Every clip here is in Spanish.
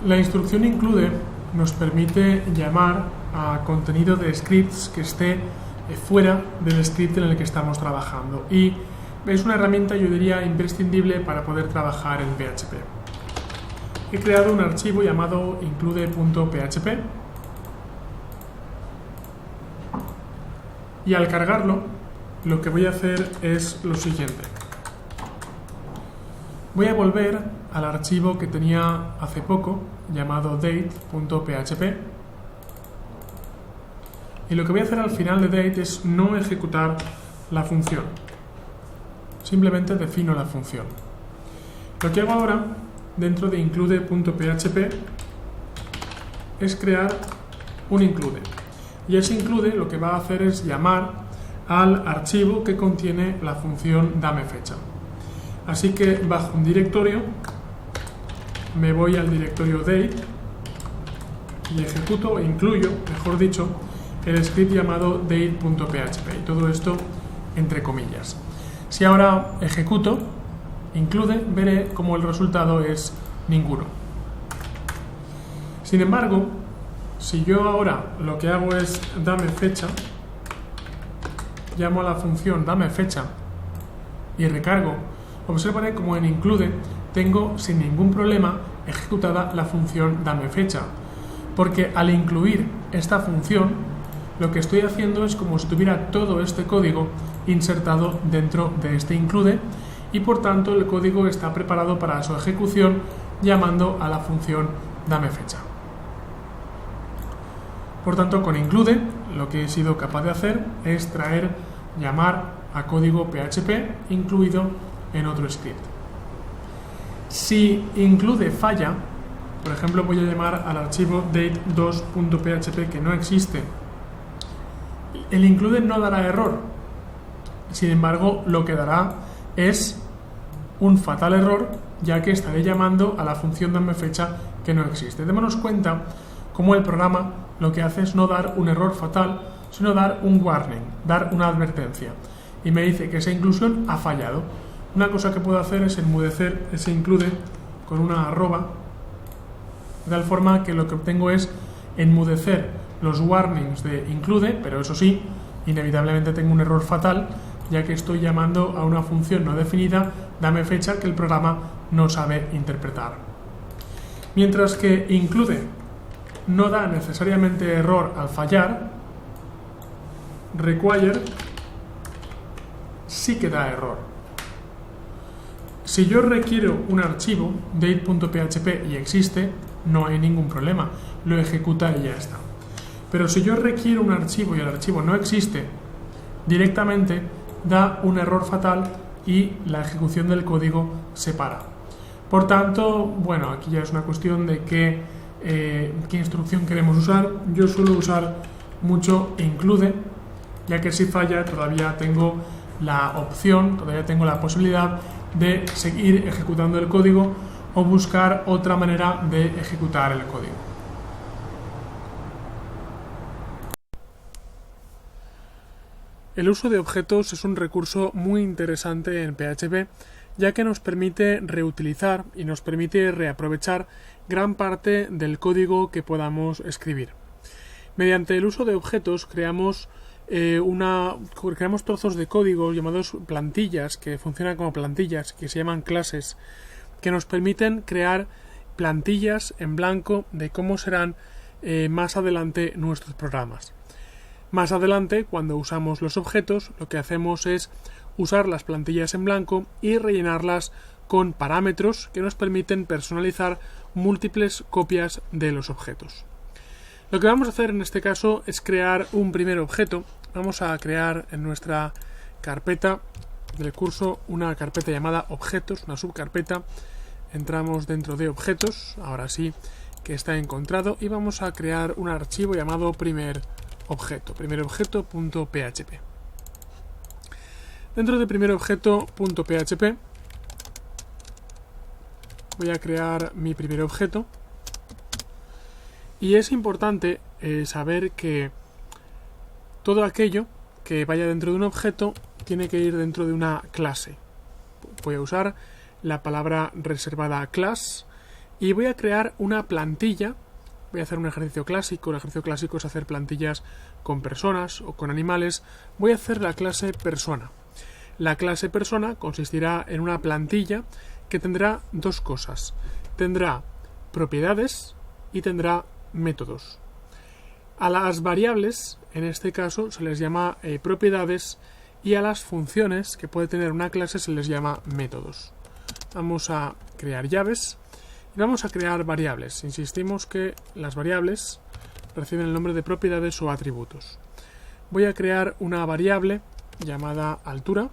La instrucción include nos permite llamar a contenido de scripts que esté fuera del script en el que estamos trabajando, y es una herramienta, yo diría, imprescindible para poder trabajar en PHP. He creado un archivo llamado include.php y al cargarlo lo que voy a hacer es lo siguiente. Voy a volver al archivo que tenía hace poco llamado date.php, y lo que voy a hacer al final de date es no ejecutar la función, simplemente defino la función. Lo que hago ahora dentro de include.php es crear un include, y ese include lo que va a hacer es llamar al archivo que contiene la función dameFecha. Así que bajo un directorio me voy al directorio date y ejecuto o incluyo, mejor dicho, el script llamado date.php, y todo esto entre comillas. Si ahora ejecuto include, veré como el resultado es ninguno. Sin embargo, si yo ahora lo que hago es dameFecha, llamo a la función dameFecha y recargo, observaré como en include tengo sin ningún problema ejecutada la función dameFecha, porque al incluir esta función lo que estoy haciendo es como si tuviera todo este código insertado dentro de este include, y por tanto el código está preparado para su ejecución llamando a la función dameFecha. Por tanto, con include lo que he sido capaz de hacer es llamar a código PHP incluido en otro script. Si include falla, por ejemplo, voy a llamar al archivo date2.php que no existe, el include no dará error. Sin embargo, lo que dará es un fatal error, ya que estaré llamando a la función dameFecha que no existe. Démonos cuenta cómo el programa lo que hace es no dar un error fatal, sino dar un warning, dar una advertencia, y me dice que esa inclusión ha fallado. Una cosa que puedo hacer es enmudecer ese include con una arroba, de tal forma que lo que obtengo es enmudecer los warnings de include, pero eso sí, inevitablemente tengo un error fatal, ya que estoy llamando a una función no definida dameFecha que el programa no sabe interpretar. Mientras que include no da necesariamente error al fallar, require sí que da error. Si yo requiero un archivo date.php y existe, no hay ningún problema, lo ejecuta y ya está. Pero si yo requiero un archivo y el archivo no existe, directamente da un error fatal y la ejecución del código se para. Por tanto, bueno, aquí ya es una cuestión de qué instrucción queremos usar. Yo suelo usar mucho include, ya que si falla todavía tengo la opción, todavía tengo la posibilidad de seguir ejecutando el código o buscar otra manera de ejecutar el código. El uso de objetos es un recurso muy interesante en PHP, ya que nos permite reutilizar y nos permite reaprovechar gran parte del código que podamos escribir. Mediante el uso de objetos creamos trozos de código llamados plantillas, que funcionan como plantillas, que se llaman clases, que nos permiten crear plantillas en blanco de cómo serán más adelante nuestros programas. Más adelante, cuando usamos los objetos, lo que hacemos es usar las plantillas en blanco y rellenarlas con parámetros que nos permiten personalizar múltiples copias de los objetos. Lo que vamos a hacer en este caso es crear un primer objeto. Vamos a crear en nuestra carpeta del curso una carpeta llamada objetos, una subcarpeta. Entramos dentro de objetos, ahora sí que está encontrado, y vamos a crear un archivo llamado primerobjeto.php. Dentro de primerobjeto.php voy a crear mi primer objeto, y es importante saber que todo aquello que vaya dentro de un objeto tiene que ir dentro de una clase. Voy a usar la palabra reservada class y voy a crear una plantilla. Voy a hacer un ejercicio clásico. El ejercicio clásico es hacer plantillas con personas o con animales. Voy a hacer la clase persona. La clase persona consistirá en una plantilla que tendrá dos cosas. Tendrá propiedades y tendrá métodos. A las variables, en este caso, se les llama propiedades, y a las funciones que puede tener una clase se les llama métodos. Vamos a crear llaves y vamos a crear variables. Insistimos que las variables reciben el nombre de propiedades o atributos. Voy a crear una variable llamada altura,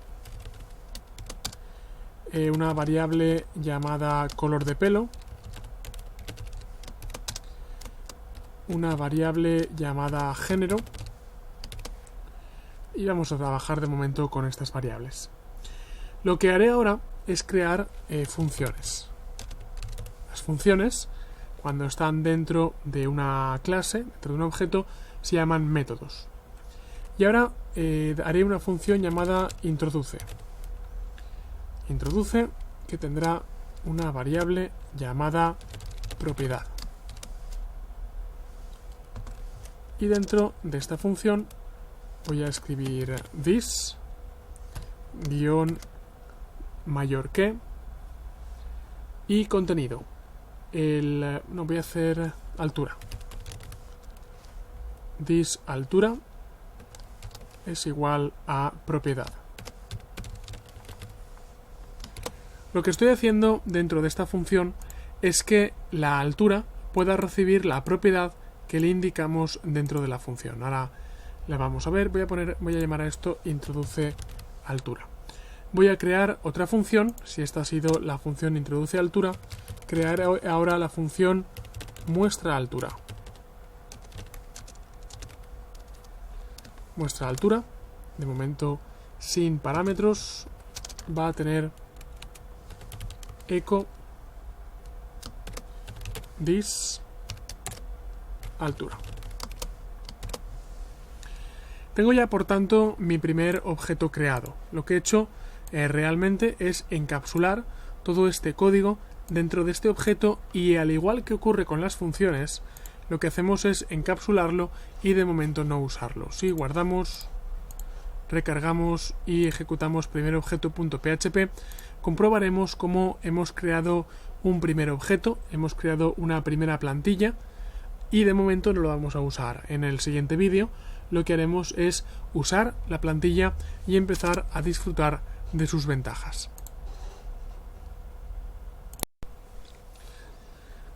una variable llamada color de pelo, una variable llamada género, y vamos a trabajar de momento con estas variables. Lo que haré ahora es crear funciones. Las funciones, cuando están dentro de una clase, dentro de un objeto, se llaman métodos. Y ahora haré una función llamada introduce. Introduce, que tendrá una variable llamada propiedad. Y dentro de esta función voy a escribir this guión mayor que y contenido. No voy a hacer altura. This altura es igual a propiedad. Lo que estoy haciendo dentro de esta función es que la altura pueda recibir la propiedad que le indicamos dentro de la función. Ahora la vamos a ver. Voy a llamar a esto introduce altura. Voy a crear otra función. Si esta ha sido la función introduce altura, crearé ahora la función muestra altura. Muestra altura, de momento sin parámetros, va a tener echo this altura. Tengo ya, por tanto, mi primer objeto creado. Lo que he hecho realmente es encapsular todo este código dentro de este objeto, y al igual que ocurre con las funciones, lo que hacemos es encapsularlo y de momento no usarlo. Si guardamos, recargamos y ejecutamos primer objeto.php, comprobaremos cómo hemos creado un primer objeto, hemos creado una primera plantilla, y de momento no lo vamos a usar. En el siguiente vídeo lo que haremos es usar la plantilla y empezar a disfrutar de sus ventajas.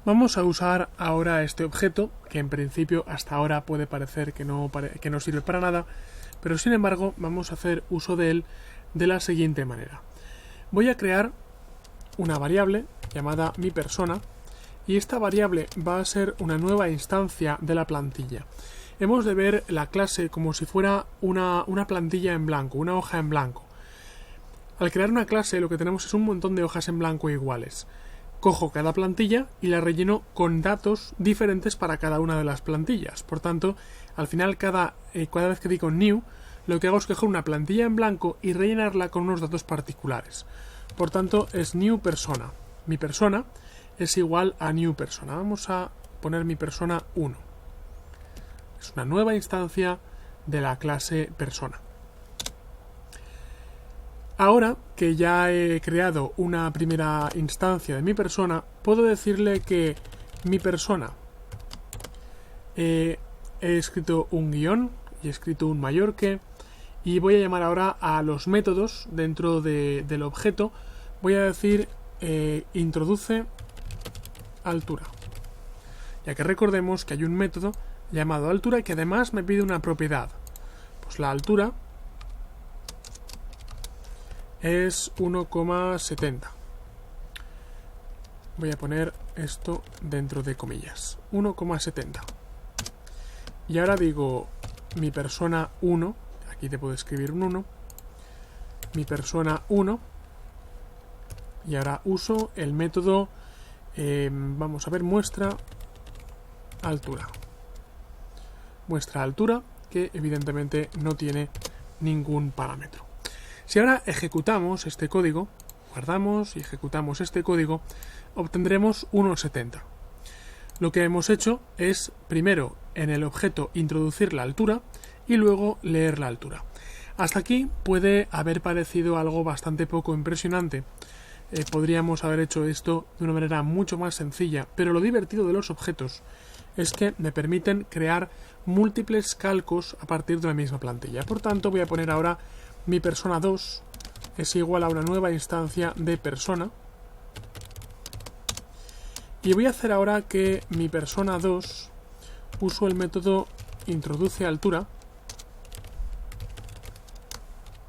Vamos a usar ahora este objeto, que en principio hasta ahora puede parecer que no sirve para nada, pero sin embargo vamos a hacer uso de él de la siguiente manera. Voy a crear una variable llamada mi persona, y esta variable va a ser una nueva instancia de la plantilla. Hemos de ver la clase como si fuera una plantilla en blanco, una hoja en blanco. Al crear una clase lo que tenemos es un montón de hojas en blanco iguales. Cojo cada plantilla y la relleno con datos diferentes para cada una de las plantillas. Por tanto, al final cada vez que digo new, lo que hago es coger una plantilla en blanco y rellenarla con unos datos particulares. Por tanto, es new persona. Mi persona es igual a new persona. Vamos a poner mi persona 1. Es una nueva instancia de la clase persona. Ahora que ya he creado una primera instancia de mi persona, puedo decirle que mi persona he escrito un guión y he escrito un mayor que, y voy a llamar ahora a los métodos dentro del objeto. Voy a decir introduce altura, ya que recordemos que hay un método llamado altura que además me pide una propiedad. Pues la altura es 1,70. Voy a poner esto dentro de comillas, 1,70. Y ahora digo mi persona 1, aquí te puedo escribir un 1, mi persona 1, y ahora uso el método, vamos a ver, muestra altura. Muestra altura, que evidentemente no tiene ningún parámetro. Si ahora ejecutamos este código, guardamos y ejecutamos este código, obtendremos 1,70. Lo que hemos hecho es primero en el objeto introducir la altura y luego leer la altura. Hasta aquí puede haber parecido algo bastante poco impresionante. Podríamos haber hecho esto de una manera mucho más sencilla, pero lo divertido de los objetos es que me permiten crear múltiples calcos a partir de la misma plantilla. Por tanto, voy a poner ahora mi persona 2 es igual a una nueva instancia de persona. Y voy a hacer ahora que mi persona 2 uso el método introduce altura.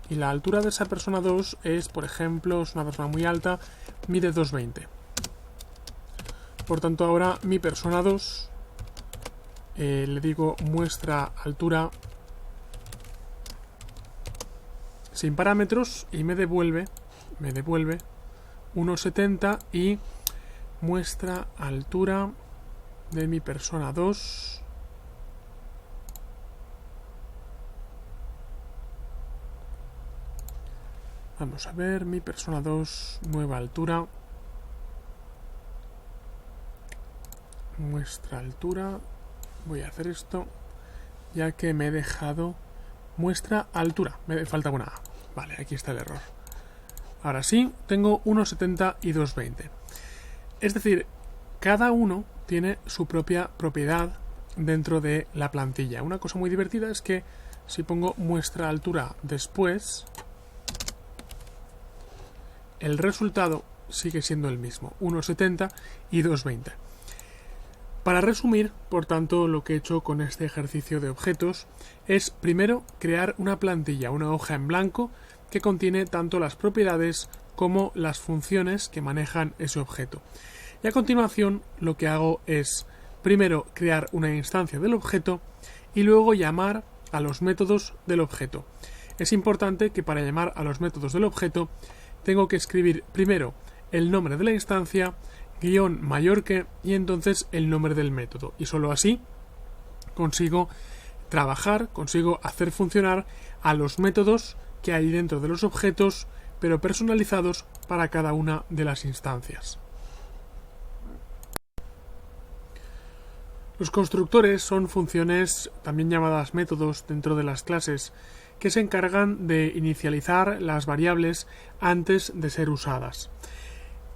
Y la altura de esa persona 2 es, por ejemplo, es una persona muy alta, mide 2,20. Por tanto, ahora mi persona 2 le digo muestra altura sin parámetros y me devuelve 1,70 y muestra altura de mi persona 2 vamos a ver, mi persona 2 nueva altura, muestra altura, voy a hacer esto ya que me he dejado muestra altura, me falta una A. Vale, aquí está el error. Ahora sí, tengo 1,70 y 2,20. Es decir, cada uno tiene su propia propiedad dentro de la plantilla. Una cosa muy divertida es que si pongo muestra altura después, el resultado sigue siendo el mismo, 1,70 y 2,20. Para resumir, por tanto, lo que he hecho con este ejercicio de objetos es primero crear una plantilla, una hoja en blanco que contiene tanto las propiedades como las funciones que manejan ese objeto. Y a continuación lo que hago es primero crear una instancia del objeto y luego llamar a los métodos del objeto. Es importante que para llamar a los métodos del objeto tengo que escribir primero el nombre de la instancia, guión mayor que y entonces el nombre del método. Y solo así consigo trabajar, consigo hacer funcionar a los métodos que hay dentro de los objetos, pero personalizados para cada una de las instancias. Los constructores son funciones, también llamadas métodos dentro de las clases, que se encargan de inicializar las variables antes de ser usadas.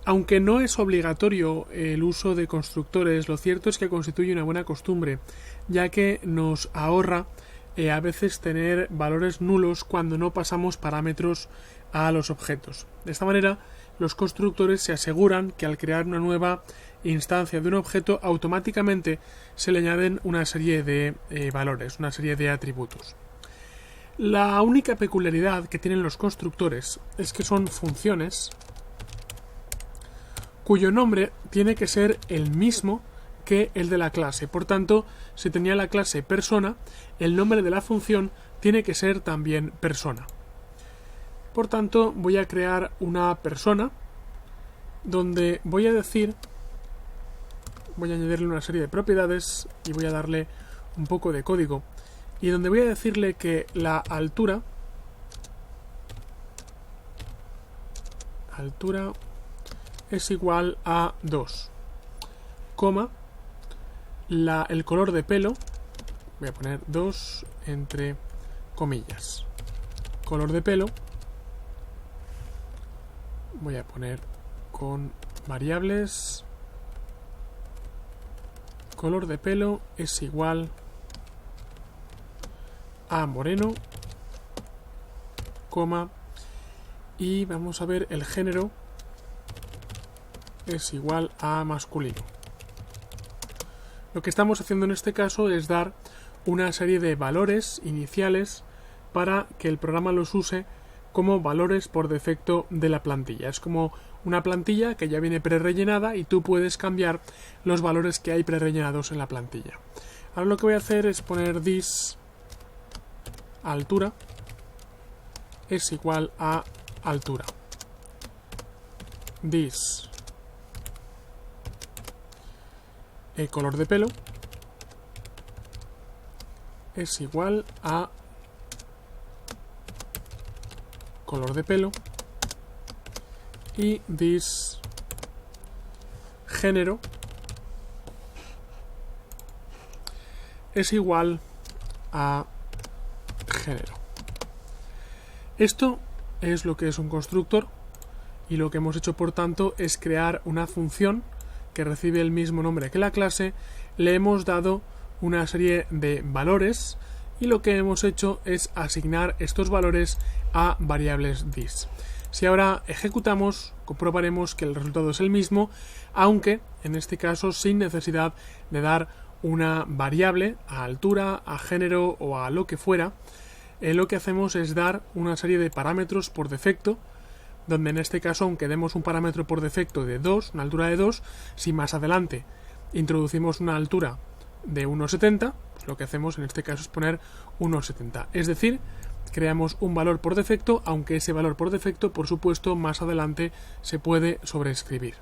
Aunque no es obligatorio el uso de constructores, lo cierto es que constituye una buena costumbre, ya que nos ahorra a veces tener valores nulos cuando no pasamos parámetros a los objetos. De esta manera, los constructores se aseguran que al crear una nueva instancia de un objeto, automáticamente se le añaden una serie de valores, una serie de atributos. La única peculiaridad que tienen los constructores es que son funciones cuyo nombre tiene que ser el mismo que el de la clase. Por tanto, si tenía la clase persona, el nombre de la función tiene que ser también persona. Por tanto, voy a crear una persona donde voy a añadirle una serie de propiedades y voy a darle un poco de código. Y donde voy a decirle que la altura es igual a 2, el color de pelo, voy a poner 2 entre comillas, color de pelo, voy a poner con variables, color de pelo es igual a moreno, y vamos a ver el género es igual a masculino. Lo que estamos haciendo en este caso es dar una serie de valores iniciales para que el programa los use como valores por defecto de la plantilla. Es como una plantilla que ya viene prerellenada y tú puedes cambiar los valores que hay prerellenados en la plantilla. Ahora lo que voy a hacer es poner this altura es igual a altura. This el color de pelo es igual a color de pelo y this género es igual a género. Esto es lo que es un constructor y lo que hemos hecho por tanto es crear una función que recibe el mismo nombre que la clase, le hemos dado una serie de valores y lo que hemos hecho es asignar estos valores a variables this. Si ahora ejecutamos, comprobaremos que el resultado es el mismo, aunque en este caso sin necesidad de dar una variable a altura, a género o a lo que fuera. Lo que hacemos es dar una serie de parámetros por defecto, donde en este caso, aunque demos un parámetro por defecto de 2, una altura de 2, si más adelante introducimos una altura de 1,70, pues lo que hacemos en este caso es poner 1,70. Es decir, creamos un valor por defecto, aunque ese valor por defecto, por supuesto, más adelante se puede sobreescribir.